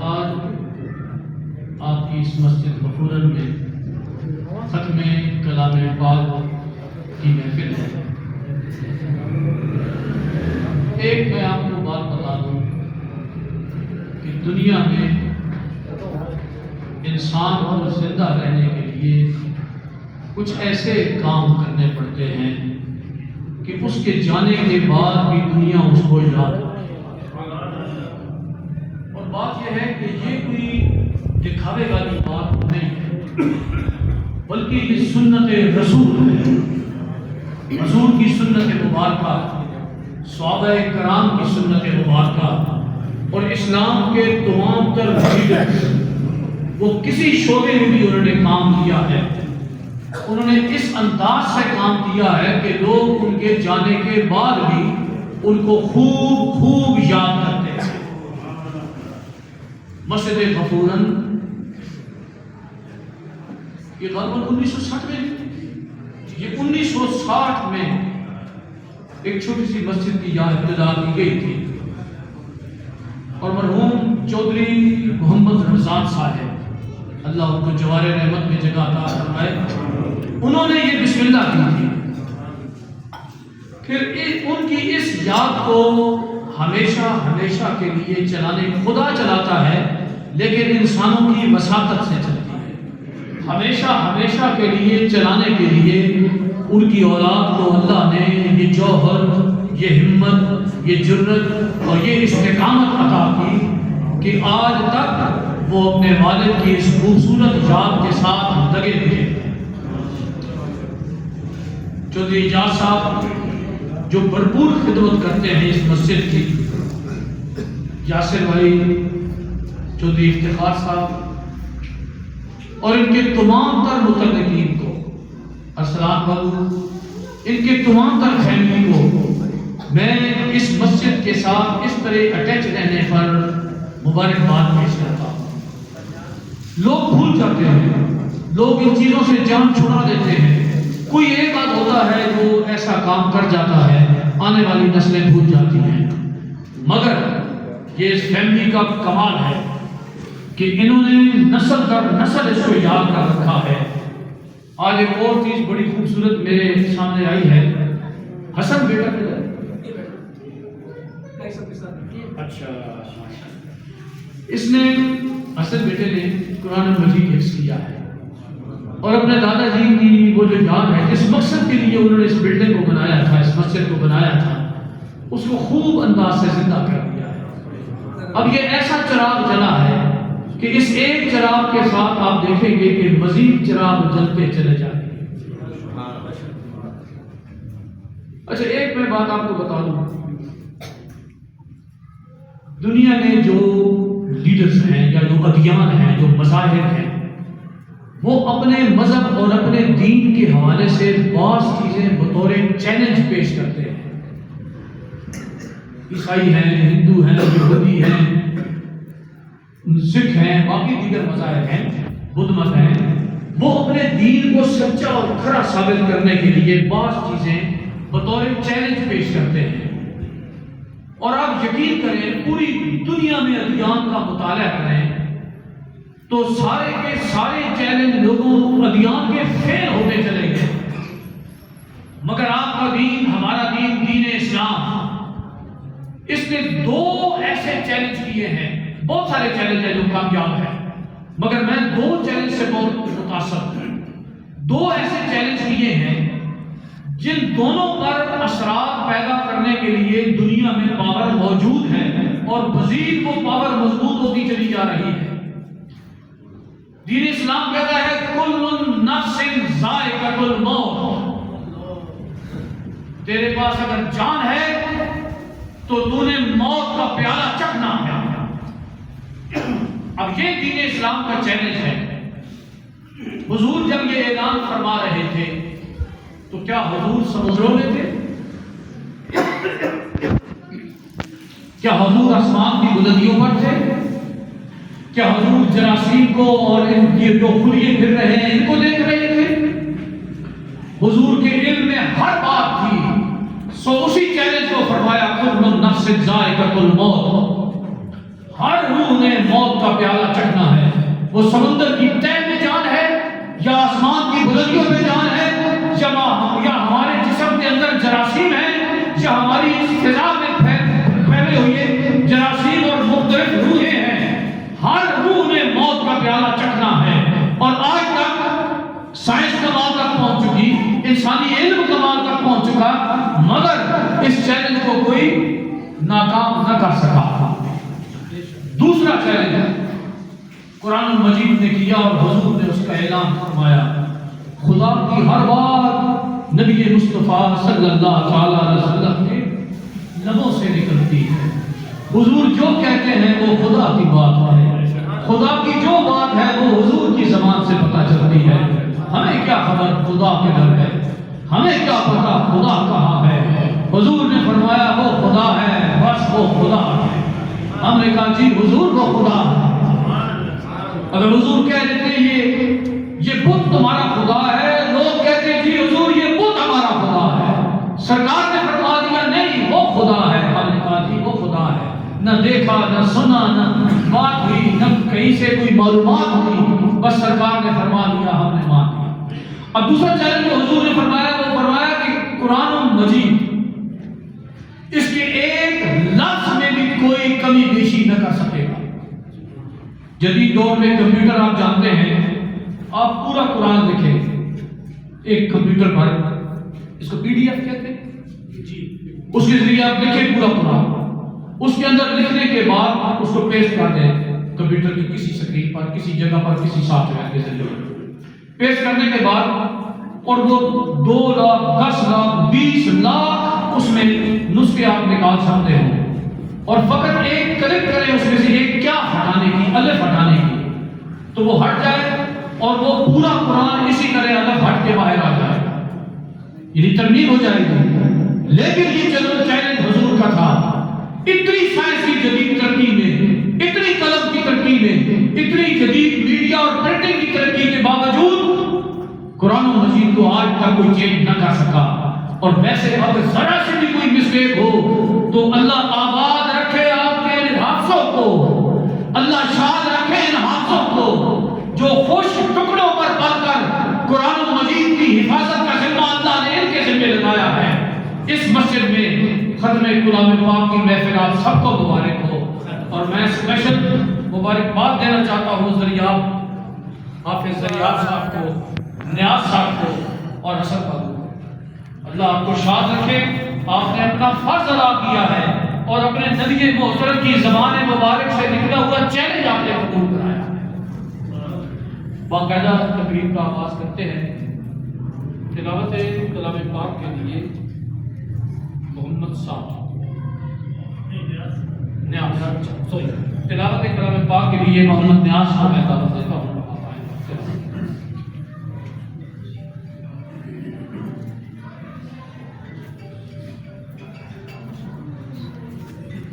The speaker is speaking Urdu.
آج آپ کی اس مسجد غفورن میں ختم کلام پاک کی محفل ہے۔ ایک میں آپ کو بات بتا دوں کہ دنیا میں انسان کو زندہ رہنے کے لیے کچھ ایسے کام کرنے پڑتے ہیں کہ اس کے جانے کے بعد بھی دنیا اس کو یاد رکھے۔ اور بات یہ ہے کہ یہ کوئی دکھاوے والی بات نہیں ہے، بلکہ یہ سنت رسول ہے، رسول کی سنت مبارکہ، صحابہ کرام کی سنت مبارکہ، اور اسلام کے تمام تر لیڈرز وہ کسی شعبے میں بھی انہوں نے کام کیا ہے، انہوں نے اس انداز سے کام کیا ہے کہ لوگ ان کے جانے کے بعد بھی ان کو خوب خوب یاد کرتے ہیں۔ مسجد غفورن یہ غالباً 1960 میں، یہ 1960 میں ایک چھوٹی سی مسجد کی یاد ابتدا کی گئی تھی، اور مرحوم چودھری محمد رمضان صاحب، اللہ ان کو جوار رحمت میں جگہ عطا فرمائے، انہوں نے یہ بسم اللہ کی تھی۔ پھر ان کی اس یاد کو ہمیشہ ہمیشہ کے لیے چلانے خدا چلاتا ہے، لیکن انسانوں کی وساطت سے چلتی ہے۔ ہمیشہ ہمیشہ کے لیے چلانے کے لیے ان کی اولاد کو اللہ نے یہ جوہر، یہ ہمت، یہ جرت اور یہ استقامت عطا کی کہ آج تک وہ اپنے والد کی اس خوبصورت یاد کے ساتھ لگے ہوئے۔ چودھری اعجاز صاحب جو بھرپور خدمت کرتے ہیں اس مسجد کی، یاسر بھائی، چودھری افتخار صاحب اور ان کے تمام تر متعلقین کو، ارسلان بابو، ان کے تمام تر فیملی کو میں اس مسجد کے ساتھ اس طرح اٹیچ رہنے پر مبارکباد پیش کرتا ہوں۔ لوگ بھول جاتے ہیں، لوگ ان چیزوں سے جان چھڑا دیتے ہیں، کوئی ایک آدھ ہوتا ہے جو ایسا کام کر جاتا ہے، آنے والی نسلیں بھول جاتی ہیں، مگر یہ اس فیملی کا کمال ہے کہ انہوں نے نسل در نسل اس کو یاد کر رکھا ہے۔ آج ایک اور چیز بڑی خوبصورت میرے سامنے آئی ہے، حسن بیٹا کدھر؟ اچھا، اس نے حسن بیٹے نے قرآن مجید حفظ کیا ہے، اور اپنے دادا جی کی وہ جو یاد ہے، جس مقصد کے لیے انہوں نے اس بلڈنگ کو بنایا تھا، اس مسجد کو بنایا تھا، اس کو خوب انداز سے زندہ کر دیا ہے۔ اب یہ ایسا چراغ جلا ہے کہ اس ایک چراغ کے ساتھ آپ دیکھیں گے کہ مزید چراغ جلتے چلے جائیں گے۔ اچھا، ایک میں بات آپ کو بتا دوں، دنیا میں جو لیڈرز ہیں یا جو ادیان ہیں، جو مذاہب ہیں، وہ اپنے مذہب اور اپنے دین کے حوالے سے بعض چیزیں بطور چیلنج پیش کرتے ہیں۔ عیسائی ہیں، ہندو ہیں، یہودی ہیں، سکھ ہیں، باقی دیگر مذاہب ہیں، بدھ مت ہیں، وہ اپنے دین کو سچا اور کھرا ثابت کرنے کے لیے بعض چیزیں بطور چیلنج پیش کرتے ہیں۔ اور آپ یقین کریں، پوری دنیا میں ادیان کا مطالعہ کریں تو سارے کے سارے چیلنج لوگوں ادیان کے فیل ہوتے چلے گئے، مگر آپ کا دین، ہمارا دین، دین اسلام، اس نے دو ایسے چیلنج کیے ہیں۔ بہت سارے چیلنج ہیں جو کامیاب ہیں، مگر میں دو چیلنج سے بہت متاثر ہوں۔ دو ایسے چیلنج کیے ہیں جن دونوں پر اثرات پیدا کرنے کے لیے دنیا میں پاور موجود ہے، اور مزید وہ پاور مضبوط ہوتی چلی جا رہی ہے۔ دین اسلام کہتا ہے کل نفس ذائقۃ الموت، تیرے پاس اگر جان ہے تو تو نے موت کا پیالہ چکھنا ہے۔ اب یہ دین اسلام کا چیلنج ہے حضور جب یہ اعلان فرما رہے تھے تو کیا حضور سمندروں میں تھے؟ کیا حضور آسمان کی بلندیوں پر تھے؟ کیا حضور جراثیم کو اور ان کی جو خلیے پھر رہے ہیں ان کو دیکھ رہے تھے؟ حضور کے علم میں ہر بات تھی. سو اسی چیلنج کو فرمایا کل نفس ذائقۃ الموت، ہر روح نے موت کا پیالہ چکھنا ہے. وہ سمندر کی تہ میں جان ہے یا آسمان کی بلندیوں میں جان ہے یا ہمارے جسم کے اندر جراثیم ہے یا ہماری اس فضا میں پھیلے ہوئے جراثیم اور مختلف روحیں ہیں، ہر روح نے موت کا پیالہ چکھنا ہے. اور آج تک سائنس کمال تک پہنچ چکی، انسانی علم کمال تک پہنچ چکا، مگر اس چیلنج کو کوئی ناکام نہ کر سکا. دوسرا چیلنج قرآن مجید نے کیا اور حضور نے اس کا اعلان فرمایا. خدا کی ہر بات نبی مصطفیٰ صلی اللہ تعالی علیہ وسلم کے لبوں سے نکلتی ہے. حضور جو کہتے ہیں وہ خدا کی بات ہے، خدا کی جو بات ہے وہ حضور کی زبان سے پتہ چلتی ہے. ہمیں کیا خبر خدا کے گھر ہے، ہمیں کیا پتا خدا کہاں ہے. حضور نے فرمایا وہ خدا ہے، بس وہ خدا ہے. ہم نے کہا جی حضور وہ خدا ہے. اگر حضور کہہ دیتے یہ بت تمہارا خدا ہے، لوگ کہتے جی حضور یہ بت ہمارا خدا ہے. سرکار نے فرما دیا نہیں وہ خدا ہے. ہم نے کہا جی وہ خدا ہے، نہ دیکھا نہ سنا نہ بات ہوئی نہ کہیں سے کوئی معلومات ہوئی، بس سرکار نے فرما دیا ہم نے مان لیا. اب دوسرا چیلنج جو حضور نے فرمایا وہ فرمایا کہ قرآن مجید اس کے ایک لفظ میں بھی کوئی کمی بیشی نہ کر سکے گا. جدید دور میں کمپیوٹر آپ جانتے ہیں، آپ پورا قرآن لکھیں ایک کمپیوٹر پر، اس کو پی ڈی ایف کہتے ہیں جی، اس کے ذریعے آپ لکھیں پورا قرآن. اس کے اندر لکھنے کے بعد آپ اس کو پیسٹ کر دیں کمپیوٹر کی کسی سکرین پر، کسی جگہ پر، کسی سافٹ ویئر کے ذریعے پیسٹ کرنے کے بعد اور وہ 2 لاکھ 10 لاکھ 20 لاکھ اس میں نسخے آپ نکال سکتے ہو اور فقط ایک کلک کریں اس میں سے ایک کیا ہٹانے کی، الف ہٹانے کی، تو وہ ہٹ جائے اور وہ پورا قرآن اسی طرح الف ہٹ کے باہر آ جائے گا، یعنی ترمیم ہو جائے گی. لیکن یہ چیلنج حضور کا تھا. اتنی سائنس کی جدید ترقی میں، اتنی قلم کی ترقی میں، اتنی جدید میڈیا اور پرنٹنگ کی ترقی کے باوجود قرآن مجید کو آج تک کوئی چینج نہ کر سکا. اور ویسے اگر ذرا سے بھی کوئی مسٹیک ہو تو اللہ آباد رکھے آپ کے ان حافظوں کو، اللہ شاد رکھے ان حافظوں کو جو خوش ٹکڑوں پر پل کر قرآن مجید کی حفاظت کا ذمہ اللہ نے ان کے ذمہ لگایا ہے. اس مسجد میں ختم کلام پاک کی محفل آپ سب کو مبارک ہو. اور میں اسپیشل مبارکباد دینا چاہتا ہوں ذریعہ حافظ ذریعہ صاحب کو، نیاز صاحب کو اور حسن بابو کو. اللہ آپ کو شاد رکھے. آپ نے اپنا فرض ادا کیا ہے اور اپنے نبی محترم کی زبان مبارک سے نکلا ہوا چیلنج آپ نے قبول کرایا ہے. باقاعدہ تقریب کا آغاز کرتے ہیں. تلاوت کلام پاک کے لیے محمد صاحب تلاوت کلام پاک کے لیے محمد نیاز کو میں دعوت